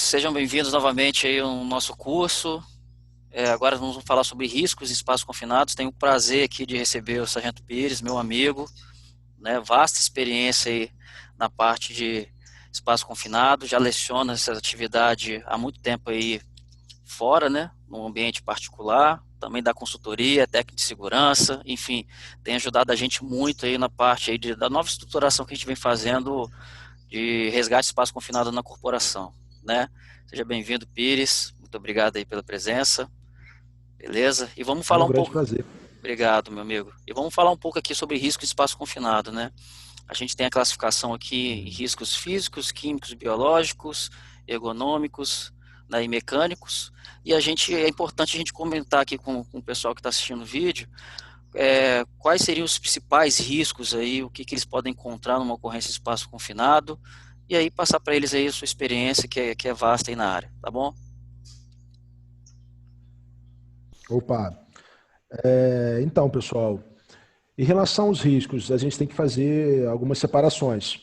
sejam bem-vindos novamente aí ao nosso curso. Agora vamos falar sobre riscos em espaços confinados. Tenho o prazer aqui de receber o Sargento Pires, meu amigo, né? Vasta experiência aí na parte de espaço confinado, já leciona essa atividade há muito tempo aí fora, né? No ambiente particular, também dá consultoria, técnica de segurança, enfim, tem ajudado a gente muito aí na parte aí da nova estruturação que a gente vem fazendo de resgate de espaço confinado na corporação, né? Seja bem-vindo, Pires. Muito obrigado aí pela presença. Beleza? E vamos É falar um um grande pouco. prazer. Obrigado, meu amigo. E vamos falar um pouco aqui sobre risco de espaço confinado, né? A gente tem a classificação aqui em riscos físicos, químicos, biológicos, ergonômicos, né, e mecânicos. E é importante a gente comentar aqui com o pessoal que está assistindo o vídeo, quais seriam os principais riscos aí, o que eles podem encontrar numa ocorrência de espaço confinado, e aí passar para eles aí a sua experiência, que é vasta aí na área, tá bom? Opa, então, pessoal, em relação aos riscos, a gente tem que fazer algumas separações.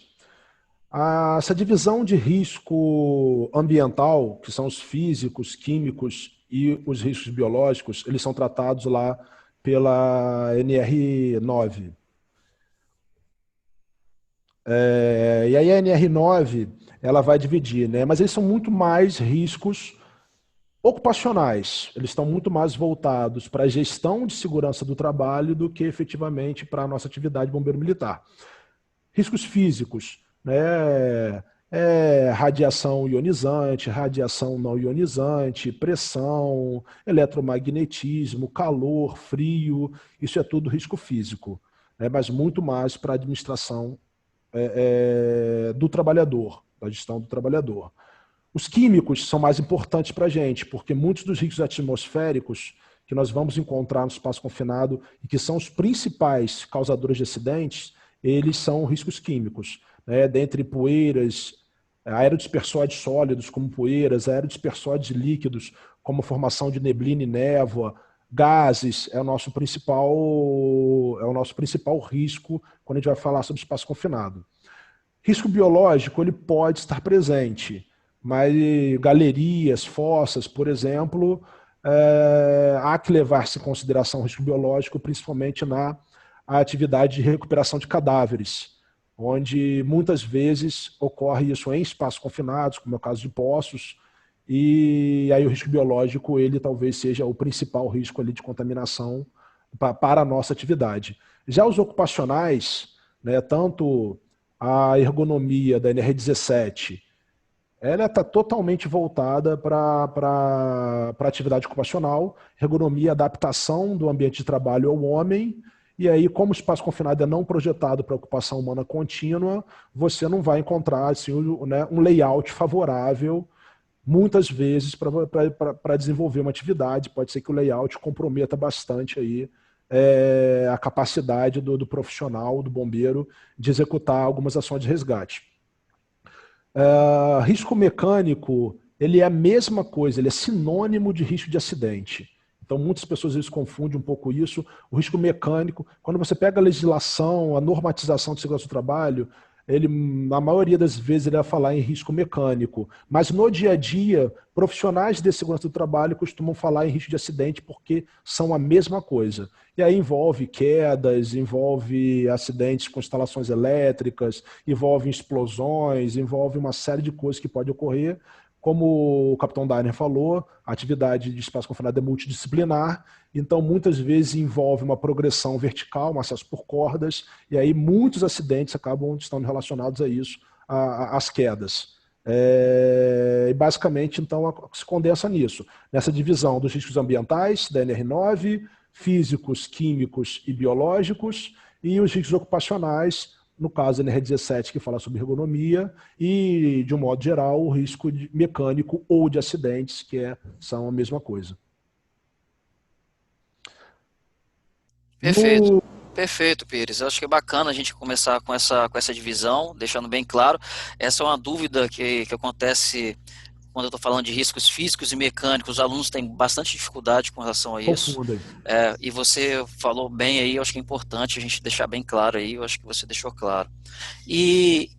Essa divisão de risco ambiental, que são os físicos, químicos e os riscos biológicos, eles são tratados lá pela NR9. E aí a NR9, ela vai dividir, né? Mas eles são muito mais riscos ocupacionais, eles estão muito mais voltados para a gestão de segurança do trabalho do que efetivamente para a nossa atividade bombeiro militar. Riscos físicos, né? Radiação ionizante, radiação não ionizante, pressão, eletromagnetismo, calor, frio, isso é tudo risco físico, né? Mas muito mais para a administração do trabalhador, da gestão do trabalhador. Os químicos são mais importantes para a gente, porque muitos dos riscos atmosféricos que nós vamos encontrar no espaço confinado e que são os principais causadores de acidentes, eles são riscos químicos, né? Dentre poeiras, aerodispersóides sólidos, como poeiras, aerodispersóides líquidos, como formação de neblina e névoa, gases é o nosso principal risco quando a gente vai falar sobre espaço confinado. Risco biológico, ele pode estar presente, mas galerias, fossas, por exemplo, há que levar-se em consideração o risco biológico, principalmente na atividade de recuperação de cadáveres, onde muitas vezes ocorre isso em espaços confinados, como é o caso de poços, e aí o risco biológico, ele talvez seja o principal risco ali de contaminação para a nossa atividade. Já os ocupacionais, né, tanto a ergonomia da NR17, ela está totalmente voltada para a atividade ocupacional, ergonomia, adaptação do ambiente de trabalho ao homem, e aí, como o espaço confinado é não projetado para ocupação humana contínua, você não vai encontrar assim, né, um layout favorável, muitas vezes, para desenvolver uma atividade. Pode ser que o layout comprometa bastante aí, a capacidade do profissional, do bombeiro, de executar algumas ações de resgate. Risco mecânico, ele é a mesma coisa, ele é sinônimo de risco de acidente. Então, muitas pessoas às vezes confundem um pouco isso. O risco mecânico, quando você pega a legislação, a normatização de segurança do trabalho, ele, na maioria das vezes, ele vai falar em risco mecânico. Mas no dia a dia, profissionais de segurança do trabalho costumam falar em risco de acidente porque são a mesma coisa. E aí envolve quedas, envolve acidentes com instalações elétricas, envolve explosões, envolve uma série de coisas que pode ocorrer. Como o capitão Dainer falou, a atividade de espaço confinado é multidisciplinar, então muitas vezes envolve uma progressão vertical, um acesso por cordas, e aí muitos acidentes acabam estando relacionados a isso, às quedas. E basicamente, então, se condensa nisso, nessa divisão dos riscos ambientais, da NR9, físicos, químicos e biológicos, e os riscos ocupacionais, no caso da NR17, que fala sobre ergonomia, e, de um modo geral, o risco mecânico ou de acidentes, são a mesma coisa. Perfeito. No... Perfeito, Pires. Eu acho que é bacana a gente começar com essa divisão, deixando bem claro. Essa é uma dúvida que acontece quando eu estou falando de riscos físicos e mecânicos. Os alunos têm bastante dificuldade com relação a isso. Confundem. E você falou bem aí, eu acho que é importante a gente deixar bem claro aí, eu acho que você deixou claro. E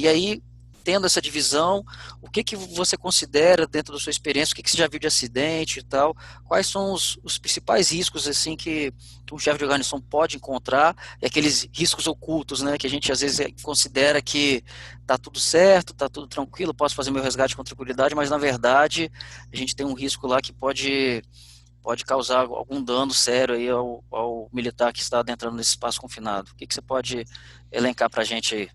aí tendo essa divisão, o que você considera dentro da sua experiência, o que você já viu de acidente e tal, quais são os principais riscos assim que um chefe de organização pode encontrar, e aqueles riscos ocultos, né, que a gente às vezes considera que tá tudo certo, tá tudo tranquilo, posso fazer meu resgate com tranquilidade, mas na verdade a gente tem um risco lá que pode causar algum dano sério aí ao militar que está adentrando nesse espaço confinado. O que você pode elencar para a gente aí?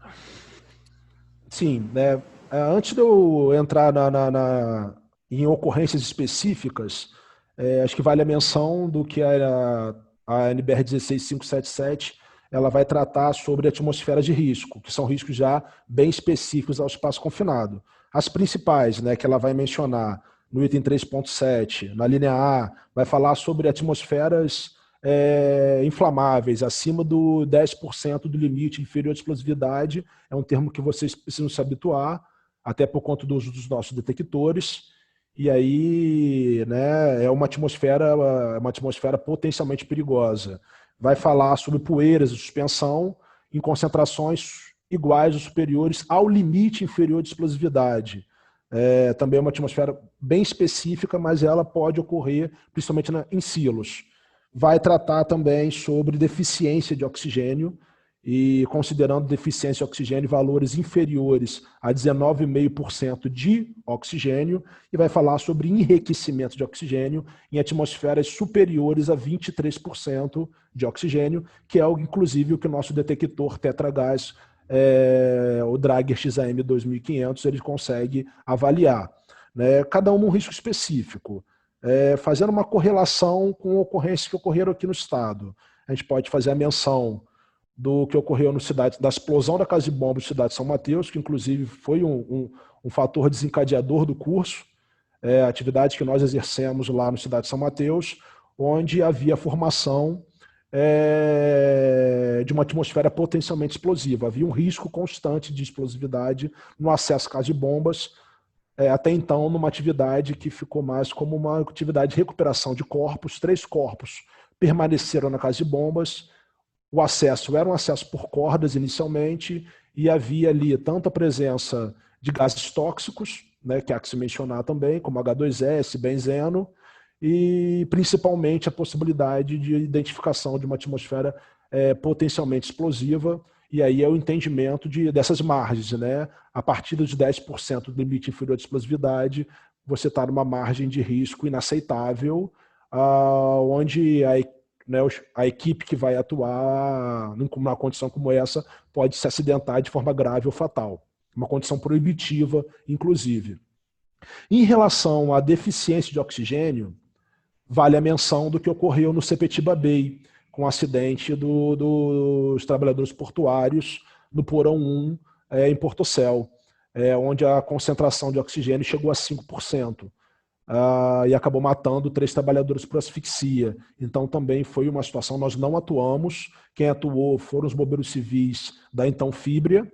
Sim, né? Antes de eu entrar em ocorrências específicas, acho que vale a menção do que a NBR 16577 ela vai tratar sobre atmosferas de risco, que são riscos já bem específicos ao espaço confinado. As principais, né, que ela vai mencionar no item 3.7, na linha A, vai falar sobre atmosferas inflamáveis, acima do 10% do limite inferior de explosividade. É um termo que vocês precisam se habituar, até por conta do uso dos nossos detectores. E aí, né, é uma atmosfera potencialmente perigosa. Vai falar sobre poeiras de suspensão em concentrações iguais ou superiores ao limite inferior de explosividade. Também é uma atmosfera bem específica, mas ela pode ocorrer principalmente em silos. Vai tratar também sobre deficiência de oxigênio, e considerando deficiência de oxigênio valores inferiores a 19,5% de oxigênio, e vai falar sobre enriquecimento de oxigênio em atmosferas superiores a 23% de oxigênio, que é inclusive o que o nosso detector tetragás, o Drager XAM 2500, ele consegue avaliar. Né? Cada um risco específico. Fazendo uma correlação com ocorrências que ocorreram aqui no estado. A gente pode fazer a menção do que ocorreu da explosão da casa de bombas da cidade de São Mateus, que inclusive foi um fator desencadeador do curso, a atividade que nós exercemos lá no cidade de São Mateus, onde havia formação de uma atmosfera potencialmente explosiva. Havia um risco constante de explosividade no acesso à casa de bombas, até então numa atividade que ficou mais como uma atividade de recuperação de corpos. 3 corpos permaneceram na casa de bombas. O acesso era um acesso por cordas inicialmente, e havia ali tanto a presença de gases tóxicos, né, que há que se mencionar também, como H2S, benzeno, e principalmente a possibilidade de identificação de uma atmosfera potencialmente explosiva. E aí é o entendimento dessas margens, né? A partir dos 10% do limite inferior de explosividade, você está numa margem de risco inaceitável, onde a equipe que vai atuar numa condição como essa pode se acidentar de forma grave ou fatal. Uma condição proibitiva, inclusive. Em relação à deficiência de oxigênio, vale a menção do que ocorreu no Sepetiba Bay, com o acidente dos trabalhadores portuários no Porão 1, em Portocel, onde a concentração de oxigênio chegou a 5%. E acabou matando 3 trabalhadores por asfixia. Então também foi uma situação, nós não atuamos, quem atuou foram os bombeiros civis da então Fíbria,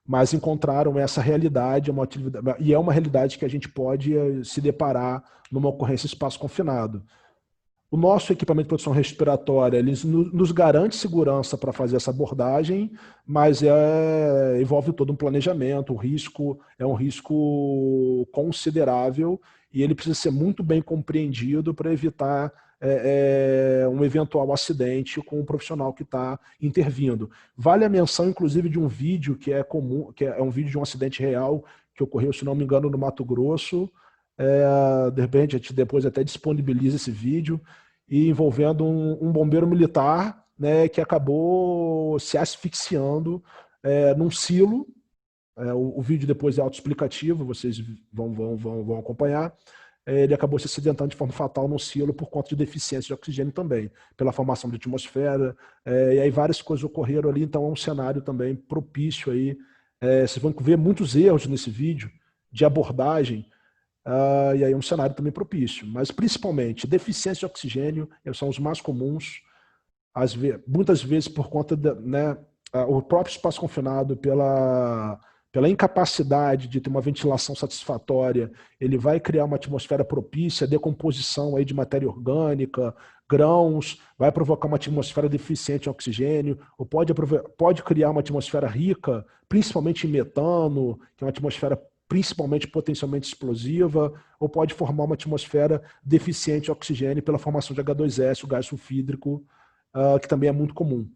mas encontraram essa realidade, e é uma realidade que a gente pode se deparar numa ocorrência em espaço confinado. O nosso equipamento de proteção respiratória ele nos garante segurança para fazer essa abordagem, mas envolve todo um planejamento, o risco é um risco considerável, e ele precisa ser muito bem compreendido para evitar um eventual acidente com o profissional que está intervindo. Vale a menção, inclusive, de um vídeo que é comum, que é um vídeo de um acidente real que ocorreu, se não me engano, no Mato Grosso. De repente, a gente depois até disponibiliza esse vídeo, e envolvendo um bombeiro militar, né, que acabou se asfixiando num silo. O vídeo depois é autoexplicativo, vocês vão acompanhar. Ele acabou se acidentando de forma fatal num silo por conta de deficiência de oxigênio também, pela formação de atmosfera, e aí várias coisas ocorreram ali, então é um cenário também propício aí. Vocês vão ver muitos erros nesse vídeo de abordagem, e aí é um cenário também propício, mas principalmente deficiência de oxigênio são os mais comuns, muitas vezes por conta o próprio espaço confinado, pela incapacidade de ter uma ventilação satisfatória, ele vai criar uma atmosfera propícia à decomposição aí de matéria orgânica, grãos, vai provocar uma atmosfera deficiente em oxigênio, ou pode criar uma atmosfera rica, principalmente em metano, que é uma atmosfera principalmente potencialmente explosiva, ou pode formar uma atmosfera deficiente em oxigênio pela formação de H2S, o gás sulfídrico, que também é muito comum.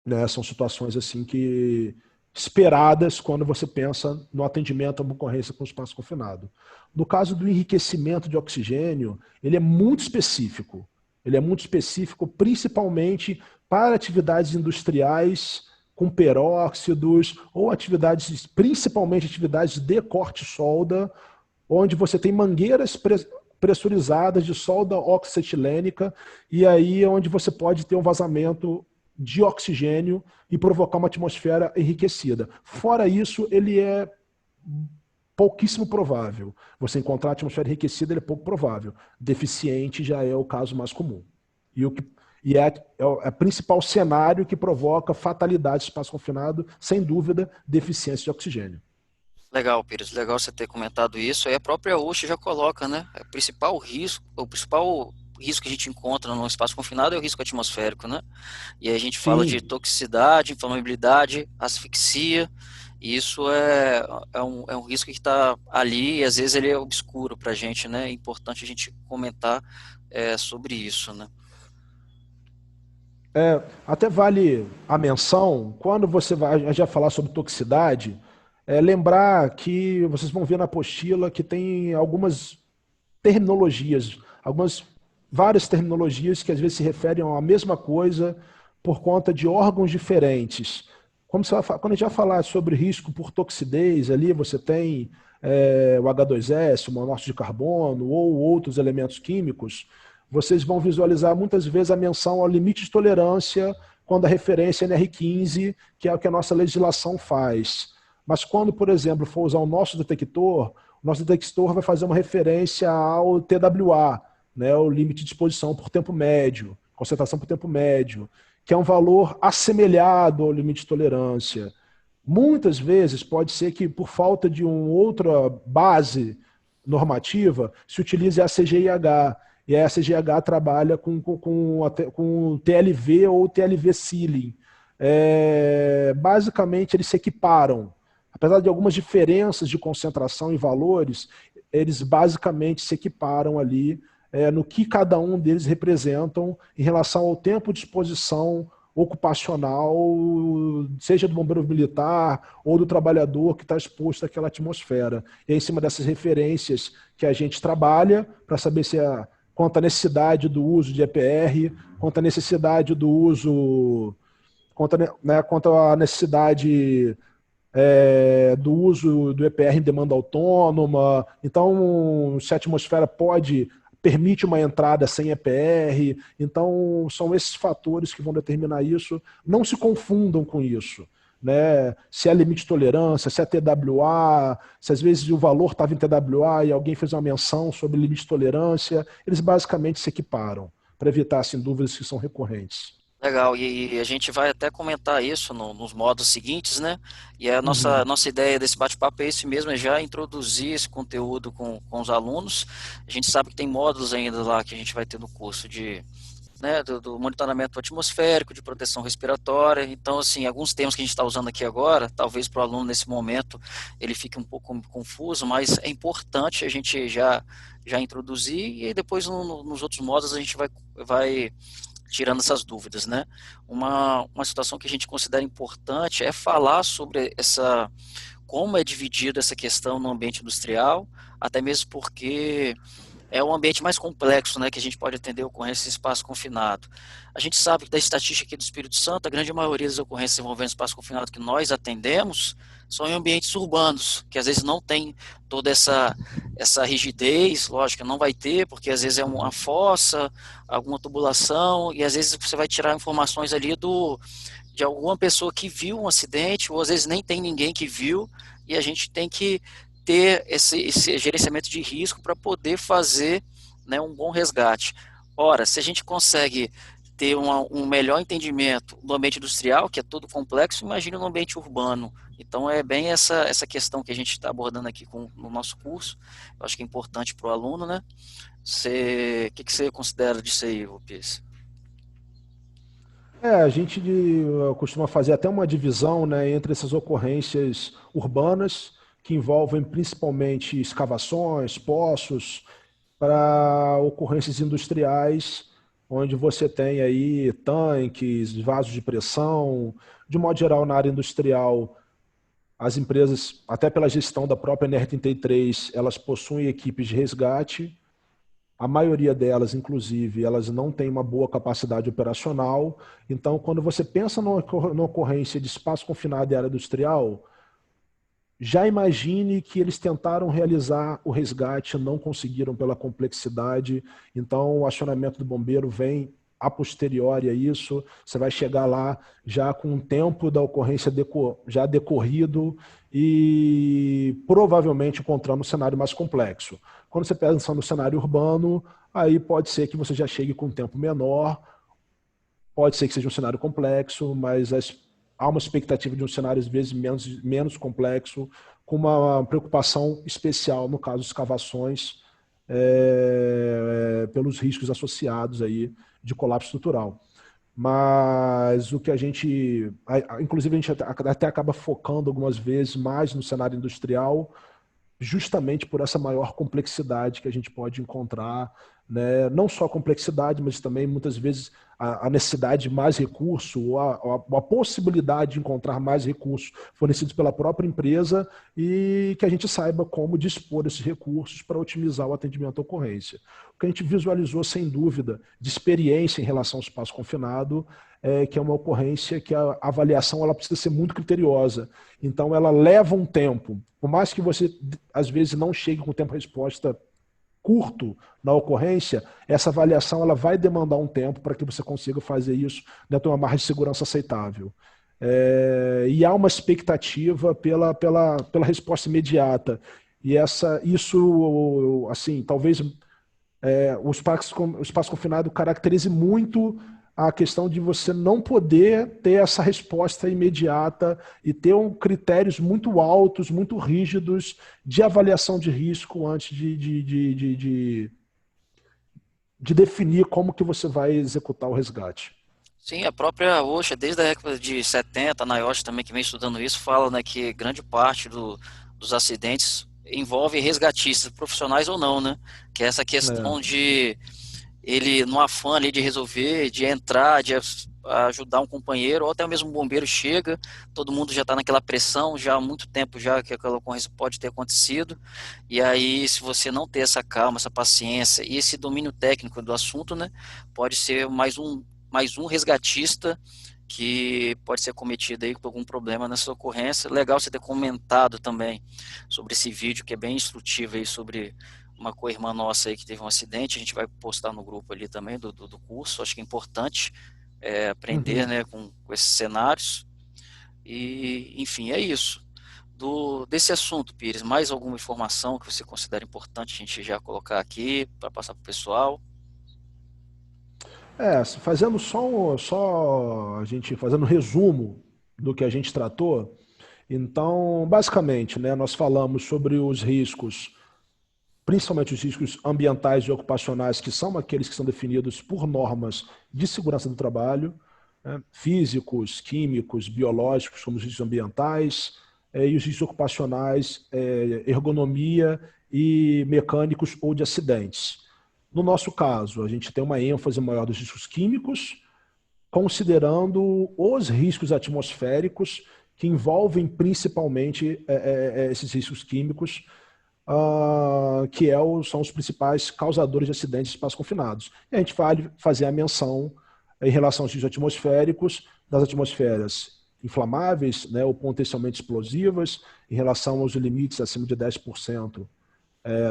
Né? São situações assim que esperadas quando você pensa no atendimento a uma ocorrência com espaço confinado. No caso do enriquecimento de oxigênio, ele é muito específico. Ele é muito específico, principalmente para atividades industriais com peróxidos ou atividades, principalmente atividades de corte-solda, onde você tem mangueiras pressurizadas de solda oxietilênica e aí onde você pode ter um vazamento de oxigênio e provocar uma atmosfera enriquecida. Fora isso, ele é pouquíssimo provável. Você encontrar a atmosfera enriquecida, ele é pouco provável. Deficiente já é o caso mais comum. E é o principal cenário que provoca fatalidade de espaço confinado, sem dúvida, deficiência de oxigênio. Legal, Pires, legal você ter comentado isso. Aí a própria OSHA já coloca, né? O principal risco que a gente encontra no espaço confinado é o risco atmosférico, né? E aí a gente fala de Sim. toxicidade, inflamabilidade, asfixia. E isso é um risco que está ali e às vezes ele é obscuro para a gente, né? É importante a gente comentar sobre isso, né? Até vale a menção, quando você vai já falar sobre toxicidade, lembrar que vocês vão ver na apostila que tem algumas terminologias, várias terminologias que às vezes se referem a mesma coisa por conta de órgãos diferentes. Quando a gente vai falar sobre risco por toxidez, ali você tem o H2S, o monóxido de carbono ou outros elementos químicos, vocês vão visualizar muitas vezes a menção ao limite de tolerância quando a referência é NR15, que é o que a nossa legislação faz. Mas quando, por exemplo, for usar o nosso detector vai fazer uma referência ao TWA, né, o limite de exposição por tempo médio, concentração por tempo médio, que é um valor assemelhado ao limite de tolerância. Muitas vezes pode ser que, por falta de uma outra base normativa, se utilize a CGIH, e a CGH trabalha com TLV ou TLV ceiling. Basicamente, eles se equiparam. Apesar de algumas diferenças de concentração e valores, eles basicamente se equiparam ali no que cada um deles representam em relação ao tempo de exposição ocupacional, seja do bombeiro militar ou do trabalhador que está exposto àquela atmosfera. E é em cima dessas referências que a gente trabalha para saber se quanto à necessidade do uso de EPR, quanto à necessidade do uso, quanto à necessidade do uso do EPR em demanda autônoma. Então, se a atmosfera permite uma entrada sem EPR. Então, são esses fatores que vão determinar isso. Não se confundam com isso. Né? Se é limite de tolerância, se é TWA, se às vezes o valor estava em TWA e alguém fez uma menção sobre limite de tolerância, eles basicamente se equiparam, para evitar assim, dúvidas que são recorrentes. Legal, e a gente vai até comentar isso nos modos seguintes, né? E a Uhum. nossa ideia desse bate-papo é esse mesmo, é já introduzir esse conteúdo com os alunos. A gente sabe que tem módulos ainda lá que a gente vai ter no curso do monitoramento atmosférico, de proteção respiratória. Então, assim, alguns termos que a gente está usando aqui agora, talvez para o aluno nesse momento ele fique um pouco confuso, mas é importante a gente já introduzir e aí depois nos outros módulos a gente vai tirando essas dúvidas, né? Uma situação que a gente considera importante é falar sobre como é dividida essa questão no ambiente industrial, até mesmo porque é um ambiente mais complexo, né, que a gente pode atender ocorrências em espaço confinado. A gente sabe que da estatística aqui do Espírito Santo, a grande maioria das ocorrências envolvendo espaço confinado que nós atendemos são em ambientes urbanos, que às vezes não tem toda essa rigidez, lógico, não vai ter, porque às vezes é uma fossa, alguma tubulação, e às vezes você vai tirar informações ali de alguma pessoa que viu um acidente, ou às vezes nem tem ninguém que viu, e a gente tem que ter esse gerenciamento de risco para poder fazer, né, um bom resgate. Ora, se a gente consegue ter um melhor entendimento do ambiente industrial, que é todo complexo, imagine no ambiente urbano. Então, é bem essa questão que a gente está abordando aqui no nosso curso. Eu acho que é importante para o aluno, né? O que você considera disso aí, Pires? A gente costuma fazer até uma divisão, né, entre essas ocorrências urbanas, que envolvem principalmente escavações, poços, para ocorrências industriais, onde você tem aí tanques, vasos de pressão. De modo geral, na área industrial, as empresas, até pela gestão da própria NR33, elas possuem equipes de resgate. A maioria delas, inclusive, elas não têm uma boa capacidade operacional. Então, quando você pensa numa ocorrência de espaço confinado e área industrial, já imagine que eles tentaram realizar o resgate, não conseguiram pela complexidade. Então, o acionamento do bombeiro vem a posteriori a isso. Você vai chegar lá já com o tempo da ocorrência já decorrido e provavelmente encontrando um cenário mais complexo. Quando você pensa no cenário urbano, aí pode ser que você já chegue com um tempo menor, pode ser que seja um cenário complexo, mas há uma expectativa de um cenário, às vezes, menos complexo, com uma preocupação especial, no caso, de escavações, pelos riscos associados aí de colapso estrutural. Mas o que a gente... Inclusive, a gente até acaba focando algumas vezes mais no cenário industrial, justamente por essa maior complexidade que a gente pode encontrar, né? Não só a complexidade, mas também muitas vezes a necessidade de mais recurso, ou a possibilidade de encontrar mais recursos fornecidos pela própria empresa e que a gente saiba como dispor esses recursos para otimizar o atendimento à ocorrência. O que a gente visualizou, sem dúvida, de experiência em relação ao espaço confinado, é que é uma ocorrência que a avaliação ela precisa ser muito criteriosa. Então, ela leva um tempo. Por mais que você, às vezes, não chegue com tempo-resposta curto na ocorrência, essa avaliação ela vai demandar um tempo para que você consiga fazer isso dentro de uma margem de segurança aceitável. E há uma expectativa pela resposta imediata. E isso, assim, talvez o espaço confinado caracterize muito a questão de você não poder ter essa resposta imediata e ter critérios muito altos, muito rígidos de avaliação de risco antes de definir como que você vai executar o resgate. Sim, a própria OSHA, desde a década de 70, a NIOSH também, que vem estudando isso, fala, né, que grande parte dos acidentes envolve resgatistas, profissionais ou não, né? Que é essa questão de ele, no afã ali de resolver, de entrar, de ajudar um companheiro, ou até mesmo um bombeiro chega, todo mundo já está naquela pressão, já há muito tempo já que aquela ocorrência pode ter acontecido, e aí se você não ter essa calma, essa paciência e esse domínio técnico do assunto, né, pode ser mais um resgatista que pode ser cometido aí por algum problema nessa ocorrência. Legal você ter comentado também sobre esse vídeo, que é bem instrutivo aí sobre uma co-irmã nossa aí que teve um acidente. A gente vai postar no grupo ali também do curso. Acho que é importante aprender, né, com esses cenários. E, enfim, é isso. Desse assunto, Pires, mais alguma informação que você considera importante a gente já colocar aqui para passar para o pessoal? Fazendo só a gente fazendo um resumo do que a gente tratou. Então, basicamente, né, nós falamos sobre os riscos, principalmente os riscos ambientais e ocupacionais, que são aqueles que são definidos por normas de segurança do trabalho, né, físicos, químicos, biológicos, como os riscos ambientais, e os riscos ocupacionais, ergonomia e mecânicos ou de acidentes. No nosso caso, a gente tem uma ênfase maior dos riscos químicos, considerando os riscos atmosféricos, que envolvem principalmente esses riscos químicos, que são os principais causadores de acidentes de espaços confinados. E a gente vai fazer a menção em relação aos riscos atmosféricos, das atmosferas inflamáveis, né, ou potencialmente explosivas, em relação aos limites acima de 10%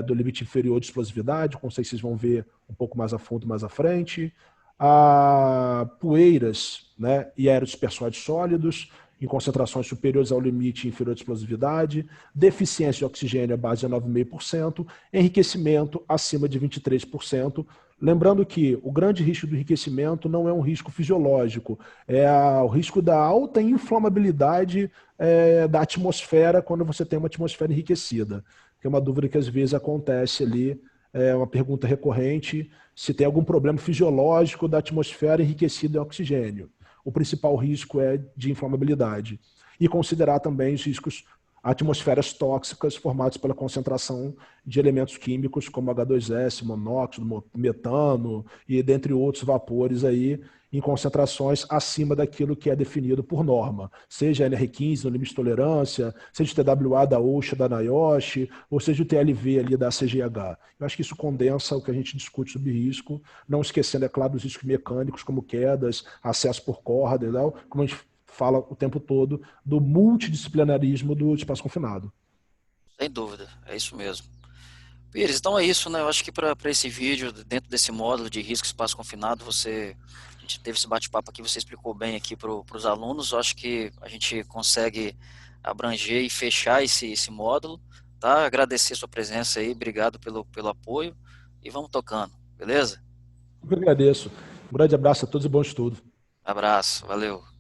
do limite inferior de explosividade, como vocês vão ver um pouco mais a fundo mais à frente, a poeiras, né, e aerodispersóides sólidos, em concentrações superiores ao limite inferior de explosividade, deficiência de oxigênio à base de 9,5%, enriquecimento acima de 23%, Lembrando que o grande risco do enriquecimento não é um risco fisiológico, é o risco da alta inflamabilidade da atmosfera quando você tem uma atmosfera enriquecida. Que é uma dúvida que às vezes acontece ali, é uma pergunta recorrente, se tem algum problema fisiológico da atmosfera enriquecida em oxigênio. O principal risco é de inflamabilidade. E considerar também os riscos atmosferas tóxicas formadas pela concentração de elementos químicos como H2S, monóxido, metano e dentre outros vapores aí em concentrações acima daquilo que é definido por norma, seja NR15 no limite de tolerância, seja o TWA da OSHA, da NIOSH, ou seja o TLV ali da CGH. Eu acho que isso condensa o que a gente discute sobre risco, não esquecendo, é claro, dos riscos mecânicos, como quedas, acesso por corda, como a gente fala o tempo todo do multidisciplinarismo do espaço confinado. Sem dúvida, é isso mesmo. Pires, então é isso, né? Eu acho que para esse vídeo, dentro desse módulo de risco espaço confinado, a gente teve esse bate-papo aqui, você explicou bem aqui para os alunos. Eu acho que a gente consegue abranger e fechar esse módulo, tá? Agradecer sua presença aí, obrigado pelo apoio e vamos tocando, beleza? Eu que agradeço. Um grande abraço a todos e bom estudo. Abraço, valeu.